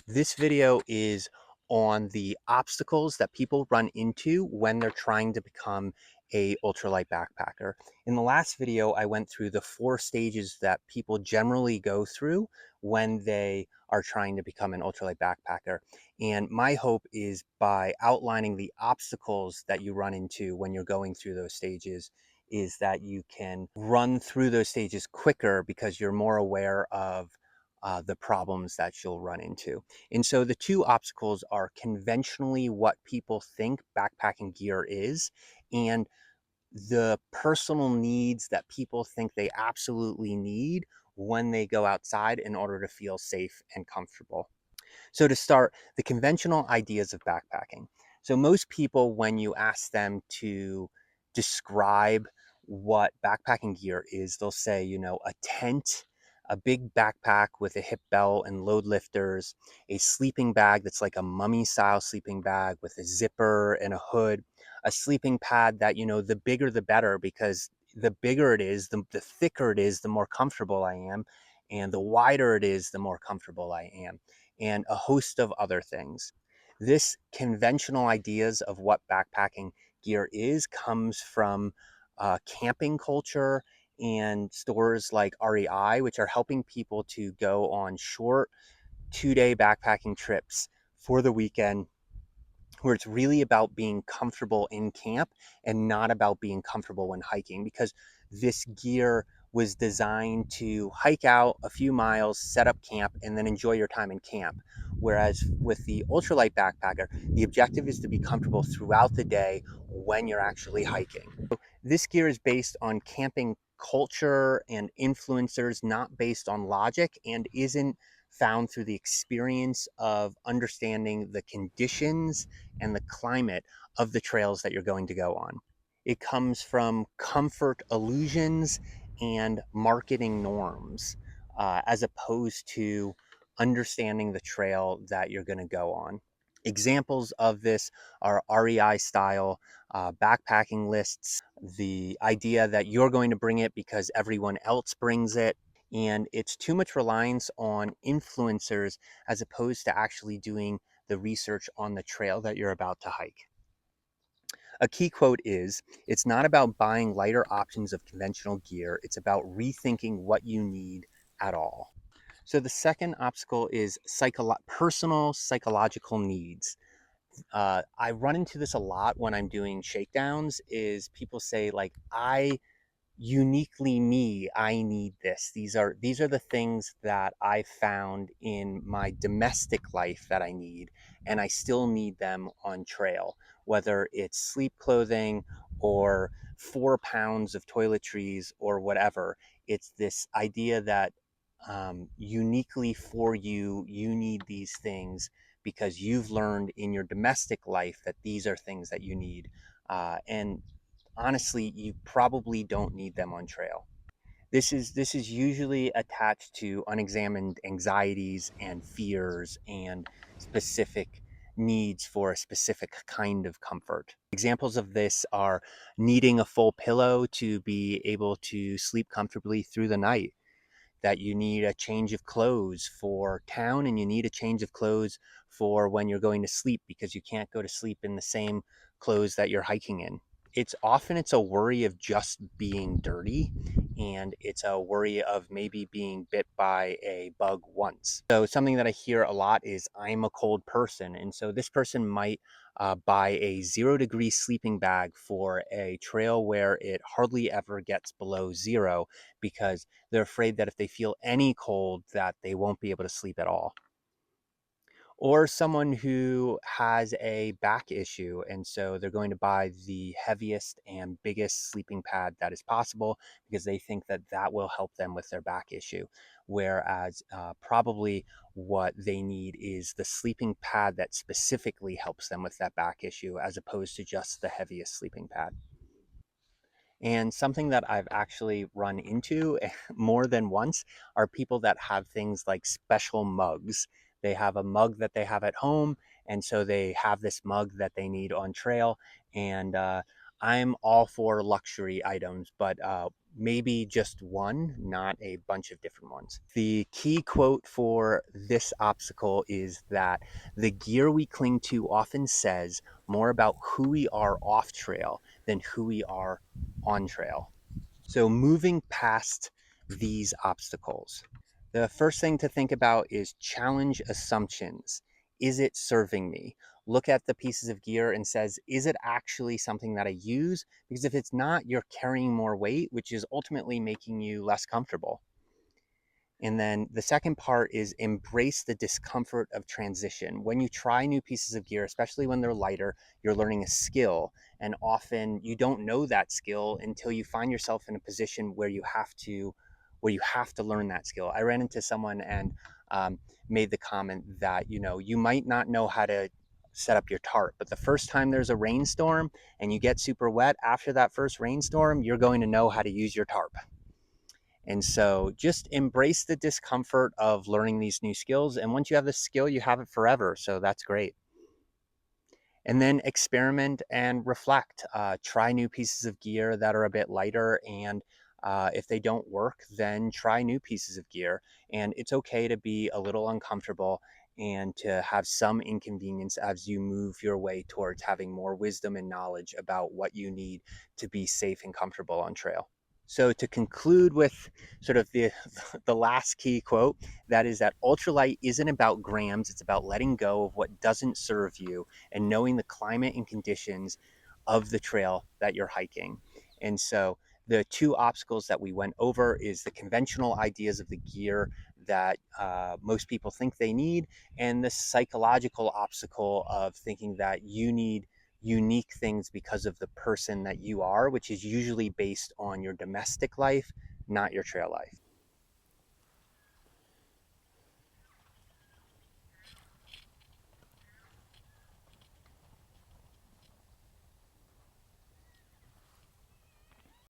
This video is on the obstacles that people run into when they're trying to become a ultralight backpacker. In the last video, I went through the 4 stages that people generally go through when they are trying to become an ultralight backpacker. And my hope is by outlining the obstacles that you run into when you're going through those stages is that you can run through those stages quicker because you're more aware of the problems that you'll run into. And so the 2 obstacles are conventionally what people think backpacking gear is, and the personal needs that people think they absolutely need when they go outside in order to feel safe and comfortable. So to start, the conventional ideas of backpacking. So most people, when you ask them to describe what backpacking gear is, they'll say, a tent, a big backpack with a hip belt and load lifters, a sleeping bag that's like a mummy style sleeping bag with a zipper and a hood, a sleeping pad that, the bigger the better, because the bigger it is, the thicker it is, the more comfortable I am. And the wider it is, the more comfortable I am, and a host of other things. This conventional ideas of what backpacking gear is comes from camping culture and stores like REI, which are helping people to go on short 2-day backpacking trips for the weekend, where it's really about being comfortable in camp and not about being comfortable when hiking, because this gear was designed to hike out a few miles, set up camp, and then enjoy your time in camp. Whereas with the ultralight backpacker, the objective is to be comfortable throughout the day when you're actually hiking. This gear is based on camping culture and influencers, not based on logic, and isn't found through the experience of understanding the conditions and the climate of the trails that you're going to go on. It comes from comfort illusions and marketing norms, as opposed to understanding the trail that you're going to go on. Examples of this are REI style backpacking lists, the idea that you're going to bring it because everyone else brings it, and it's too much reliance on influencers as opposed to actually doing the research on the trail that you're about to hike. A key quote is, "It's not about buying lighter options of conventional gear, it's about rethinking what you need at all." So the second obstacle is personal psychological needs. I run into this a lot when I'm doing shakedowns, is people say, like, I uniquely me, I need this. These are the things that I found in my domestic life that I need, and I still need them on trail, whether it's sleep clothing or 4 pounds of toiletries or whatever. It's this idea that uniquely for you, you need these things because you've learned in your domestic life that these are things that you need. And honestly, you probably don't need them on trail. This is usually attached to unexamined anxieties and fears and specific needs for a specific kind of comfort. Examples of this are needing a full pillow to be able to sleep comfortably through the night, that you need a change of clothes for town and you need a change of clothes for when you're going to sleep because you can't go to sleep in the same clothes that you're hiking in. It's a worry of just being dirty, and it's a worry of maybe being bit by a bug once. So something that I hear a lot is, I'm a cold person, and so this person might buy a 0-degree sleeping bag for a trail where it hardly ever gets below 0, because they're afraid that if they feel any cold that they won't be able to sleep at all. Or someone who has a back issue, and so they're going to buy the heaviest and biggest sleeping pad that is possible because they think that that will help them with their back issue. Whereas probably what they need is the sleeping pad that specifically helps them with that back issue, as opposed to just the heaviest sleeping pad. And something that I've actually run into more than once are people that have things like special mugs. They have a mug that they have at home, and so they have this mug that they need on trail. And I'm all for luxury items, but maybe just one, not a bunch of different ones. The key quote for this obstacle is that the gear we cling to often says more about who we are off trail than who we are on trail. So moving past these obstacles, the first thing to think about is challenge assumptions. Is it serving me? Look at the pieces of gear and says, is it actually something that I use? Because if it's not, you're carrying more weight, which is ultimately making you less comfortable. And then the second part is embrace the discomfort of transition. When you try new pieces of gear, especially when they're lighter, you're learning a skill. And often you don't know that skill until you find yourself in a position where you have to learn that skill. I ran into someone and made the comment that, you might not know how to set up your tarp, but the first time there's a rainstorm and you get super wet after that first rainstorm, you're going to know how to use your tarp. And so just embrace the discomfort of learning these new skills. And once you have the skill, you have it forever. So that's great. And then experiment and reflect. Try new pieces of gear that are a bit lighter. And if they don't work, then try new pieces of gear. And it's okay to be a little uncomfortable and to have some inconvenience as you move your way towards having more wisdom and knowledge about what you need to be safe and comfortable on trail. So to conclude with sort of the the last key quote, that is that ultralight isn't about grams, it's about letting go of what doesn't serve you and knowing the climate and conditions of the trail that you're hiking. And so the two obstacles that we went over is the conventional ideas of the gear that most people think they need, and the psychological obstacle of thinking that you need unique things because of the person that you are, which is usually based on your domestic life, not your trail life.